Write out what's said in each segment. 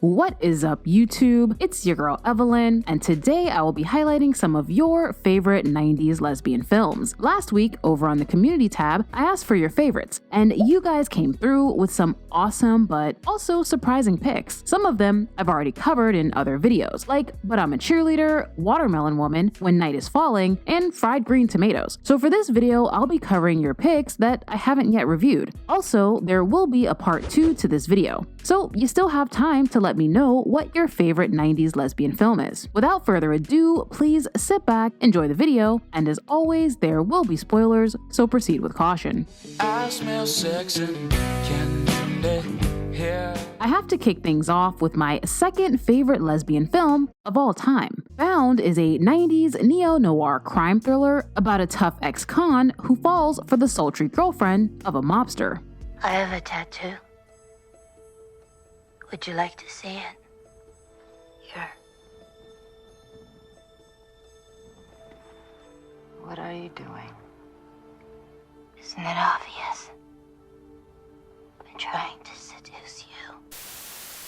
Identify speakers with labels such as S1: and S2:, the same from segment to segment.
S1: What is up, YouTube? It's your girl Evelyn, and today I will be highlighting some of your favorite 90s lesbian films. Last week, over on the community tab, I asked for your favorites, and you guys came through with some awesome but also surprising picks. Some of them I've already covered in other videos, like But I'm a Cheerleader, Watermelon Woman, When Night is Falling, and Fried Green Tomatoes. So for this video, I'll be covering your picks that I haven't yet reviewed. Also, there will be a part 2 to this video, so you still have time to let me know what your favorite 90s lesbian film is. Without further ado, please sit back, enjoy the video, and as always, there will be spoilers, so proceed with caution.
S2: I smell sex and candy here.
S1: I have to kick things off with my second favorite lesbian film of all time. Bound is a 90s neo-noir crime thriller about a tough ex-con who falls for the sultry girlfriend of a mobster.
S3: I have a tattoo. Would you like to see it? Here.
S4: What are you doing?
S3: Isn't it obvious? I'm trying to seduce you.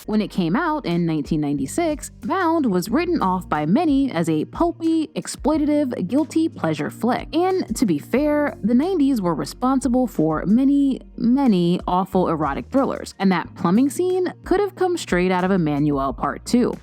S1: When it came out in 1996, Bound was written off by many as a pulpy, exploitative, guilty pleasure flick. And to be fair, the 90s were responsible for many awful erotic thrillers, and that plumbing scene could have come straight out of Emmanuel Part 2.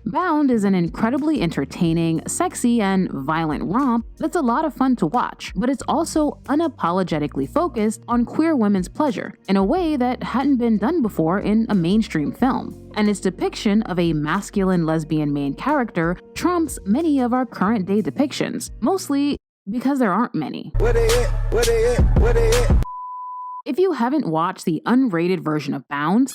S1: Bound is an incredibly entertaining, sexy, and violent romp that's a lot of fun to watch, but it's also unapologetically focused on queer women's pleasure in a way that hadn't been done before in a mainstream film. And its depiction of a masculine lesbian main character trumps many of our current day depictions, mostly because there aren't many. If you haven't watched the unrated version of Bound,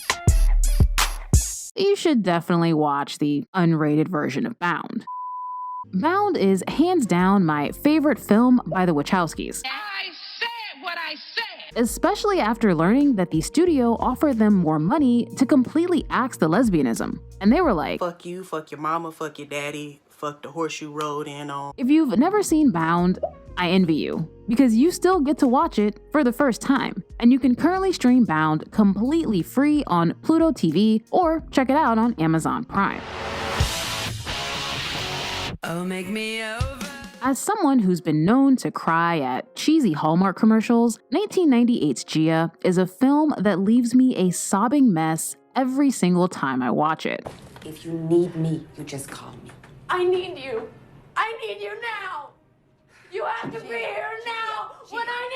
S1: you should definitely watch the unrated version of Bound. Bound is hands down my favorite film by the Wachowskis.
S2: I said what I said.
S1: Especially after learning that the studio offered them more money to completely axe the lesbianism. And they were like,
S5: fuck you, fuck your mama, fuck your daddy, fuck the horse you rode in on.
S1: If you've never seen Bound, I envy you, because you still get to watch it for the first time. And you can currently stream Bound completely free on Pluto TV or check it out on Amazon Prime.
S2: Oh, make me over.
S1: As someone who's been known to cry at cheesy Hallmark commercials, 1998's Gia is a film that leaves me a sobbing mess every single time I watch it.
S4: If you need me, you just call me.
S6: I need you. I need you now. You have to be here now. When I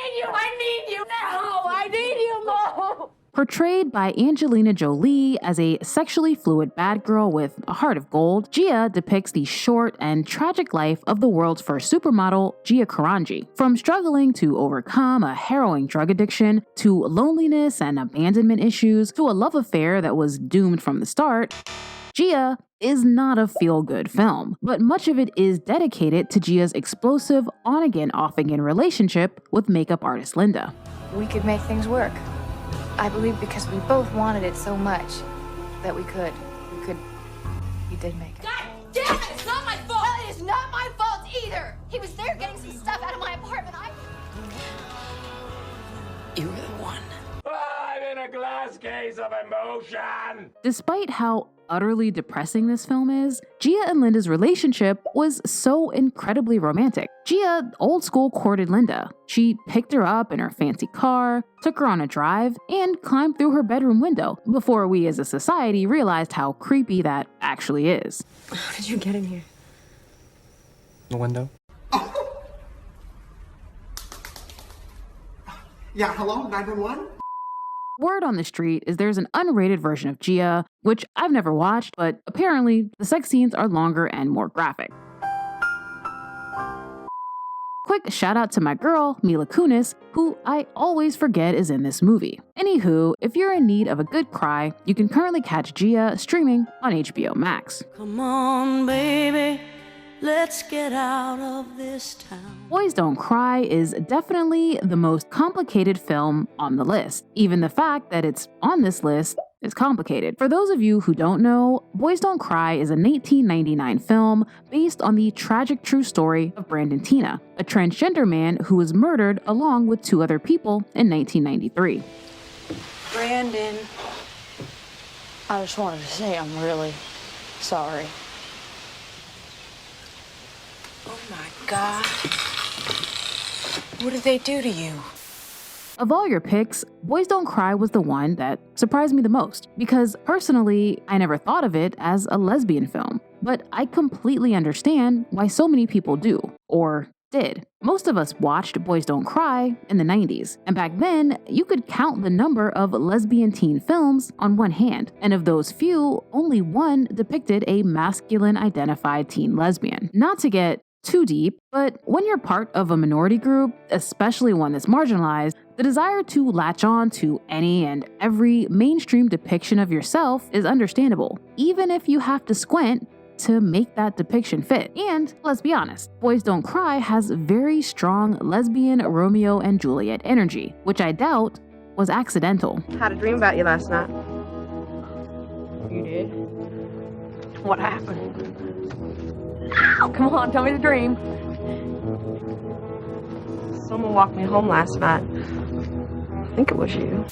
S6: need you now. I need you more.
S1: Portrayed by Angelina Jolie as a sexually fluid bad girl with a heart of gold, Gia depicts the short and tragic life of the world's first supermodel, Gia Karanji. From struggling to overcome a harrowing drug addiction, to loneliness and abandonment issues, to a love affair that was doomed from the start, Gia is not a feel-good film, but much of it is dedicated to Gia's explosive on-again, off-again relationship with makeup artist Linda.
S7: We could make things work. I believe because we both wanted it so much that we did make it.
S6: God damn it! It's not my fault. It is not my fault either. He was there getting some stuff out of my apartment.
S2: You were the one.
S8: I'm in a glass case of emotion.
S1: Despite how utterly depressing this film is, Gia and Linda's relationship was so incredibly romantic. Gia old school courted Linda. She picked her up in her fancy car, took her on a drive, and climbed through her bedroom window before we as a society realized how creepy that actually is.
S4: How did you get in here?
S9: The window.
S10: Yeah, hello, 911?
S1: Word on the street is there's an unrated version of Gia, which I've never watched, but apparently the sex scenes are longer and more graphic. Quick shout out to my girl, Mila Kunis, who I always forget is in this movie. Anywho, if you're in need of a good cry, you can currently catch Gia streaming on HBO Max.
S2: Come on, baby. Let's get out of this town.
S1: Boys Don't Cry is definitely the most complicated film on the list. Even the fact that it's on this list is complicated. For those of you who don't know, Boys Don't Cry is a 1999 film based on the tragic true story of Brandon Teena, a transgender man who was murdered along with 2 other people in 1993.
S4: Brandon.
S6: I just wanted to say I'm really sorry.
S4: Oh my God. What did they do to you?
S1: Of all your picks, Boys Don't Cry was the one that surprised me the most, because personally, I never thought of it as a lesbian film, but I completely understand why so many people do, or did. Most of us watched Boys Don't Cry in the 90s, and back then, you could count the number of lesbian teen films on one hand, and of those few, only one depicted a masculine-identified teen lesbian. Not to get too deep, but when you're part of a minority group, especially one that's marginalized, the desire to latch on to any and every mainstream depiction of yourself is understandable, even if you have to squint to make that depiction fit. And let's be honest, Boys Don't Cry has very strong lesbian Romeo and Juliet energy, which I doubt was accidental.
S11: Had a dream about you last night.
S6: You did? What happened? Come on, tell me the dream.
S11: Someone walked me home last night. I think it was you.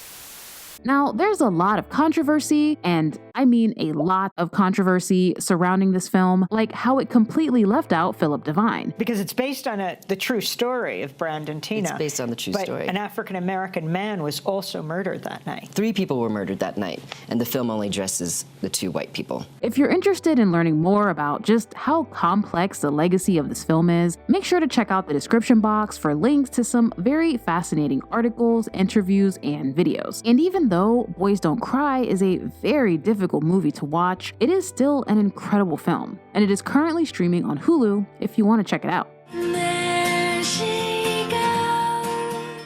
S1: Now, there's a lot of controversy, and I mean a lot of controversy surrounding this film, like how it completely left out Philip Divine.
S12: Because it's based on the true story of Brandon Teena.
S13: It's based on the true story.
S12: An African-American man was also murdered that night.
S13: 3 people were murdered that night, and the film only addresses the 2 white people.
S1: If you're interested in learning more about just how complex the legacy of this film is, make sure to check out the description box for links to some very fascinating articles, interviews, and videos. And even though Boys Don't Cry is a very difficult movie to watch, it is still an incredible film, and it is currently streaming on Hulu if you want to check it out.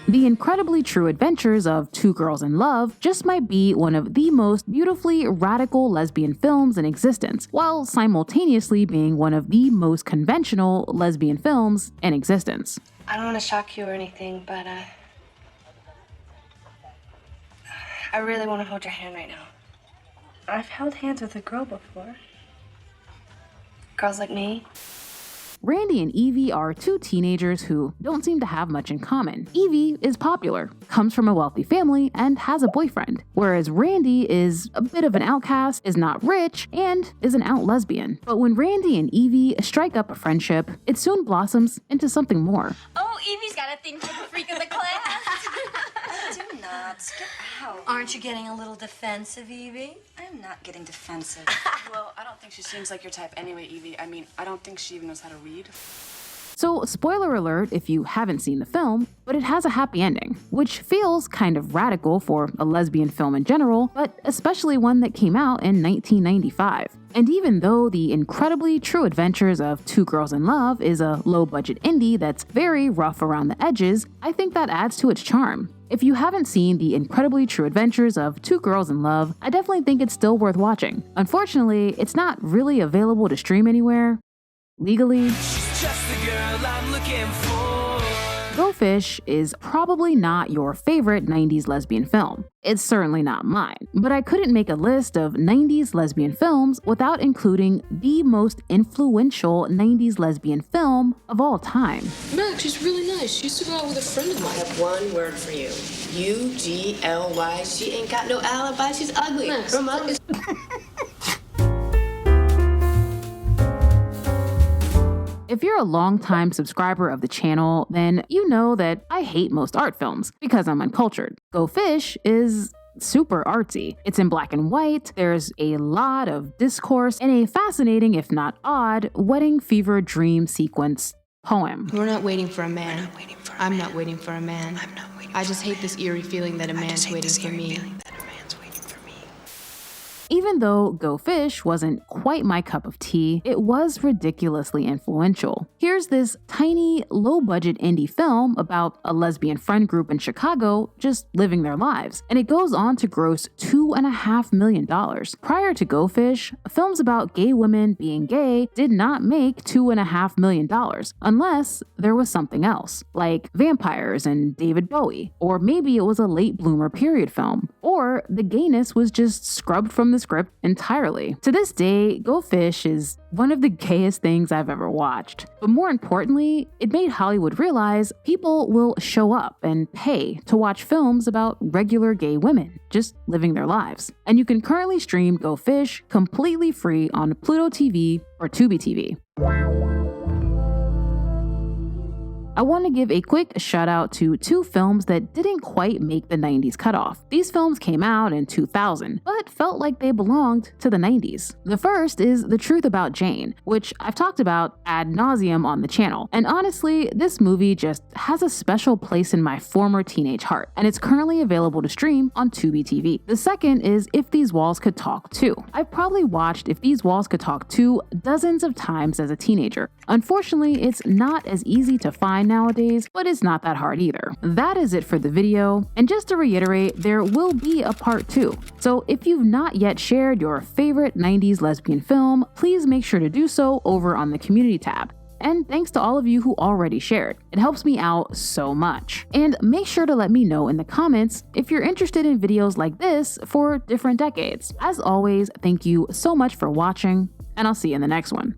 S1: The Incredibly True Adventures of Two Girls in Love just might be one of the most beautifully radical lesbian films in existence, while simultaneously being one of the most conventional lesbian films in existence.
S3: I don't want to shock you or anything, but I really want to hold your hand right now. I've held hands with a girl before. Girls like me.
S1: Randy and Evie are 2 teenagers who don't seem to have much in common. Evie is popular, comes from a wealthy family, and has a boyfriend, whereas Randy is a bit of an outcast, is not rich, and is an out lesbian. But when Randy and Evie strike up a friendship, it soon blossoms into something more.
S3: Oh, Evie's got a thing for the freak of the class. I do not. Get out. Aren't you getting a little defensive, Evie?
S14: I'm not getting defensive. Well, I don't think she seems like your type anyway, Evie. I mean, I don't think she even knows how to read.
S1: So, spoiler alert if you haven't seen the film, but it has a happy ending, which feels kind of radical for a lesbian film in general, but especially one that came out in 1995. And even though The Incredibly True Adventures of Two Girls in Love is a low-budget indie that's very rough around the edges, I think that adds to its charm. If you haven't seen The Incredibly True Adventures of Two Girls in Love, I definitely think it's still worth watching. Unfortunately, it's not really available to stream anywhere legally. Go Fish is probably not your favorite 90s lesbian film. It's certainly not mine, but I couldn't make a list of 90s lesbian films without including the most influential 90s lesbian film of all time.
S15: Max, she's really nice. She used to go out with a friend of mine.
S16: I have one word for you. UGLY. She ain't got no alibi. She's ugly.
S15: Max,
S16: Her mother is...
S1: If you're a longtime subscriber of the channel, then you know that I hate most art films because I'm uncultured. Go Fish is super artsy. It's in black and white, there's a lot of discourse, and a fascinating, if not odd, wedding fever dream sequence poem.
S15: We're not waiting for a man. I'm not waiting for a man. I just hate this eerie feeling that a man's waiting for me.
S1: Even though Go Fish wasn't quite my cup of tea, it was ridiculously influential. Here's this tiny, low-budget indie film about a lesbian friend group in Chicago just living their lives, and it goes on to gross $2.5 million. Prior to Go Fish, films about gay women being gay did not make $2.5 million, unless there was something else, like vampires and David Bowie, or maybe it was a late bloomer period film, or the gayness was just scrubbed from the script script entirely. To this day, Go Fish is one of the gayest things I've ever watched. But more importantly, it made Hollywood realize people will show up and pay to watch films about regular gay women just living their lives. And you can currently stream Go Fish completely free on Pluto TV or Tubi TV. I want to give a quick shout out to two films that didn't quite make the 90s cutoff. These films came out in 2000, but felt like they belonged to the 90s. The first is The Truth About Jane, which I've talked about ad nauseum on the channel. And honestly, this movie just has a special place in my former teenage heart, and it's currently available to stream on Tubi TV. The second is If These Walls Could Talk Too. I've probably watched If These Walls Could Talk Too dozens of times as a teenager. Unfortunately, it's not as easy to find nowadays, but it's not that hard either. That is it for the video, and just to reiterate, there will be a part 2. So if you've not yet shared your favorite 90s lesbian film, please make sure to do so over on the community tab. And thanks to all of you who already shared. It helps me out so much. And make sure to let me know in the comments if you're interested in videos like this for different decades. As always, thank you so much for watching, and I'll see you in the next one.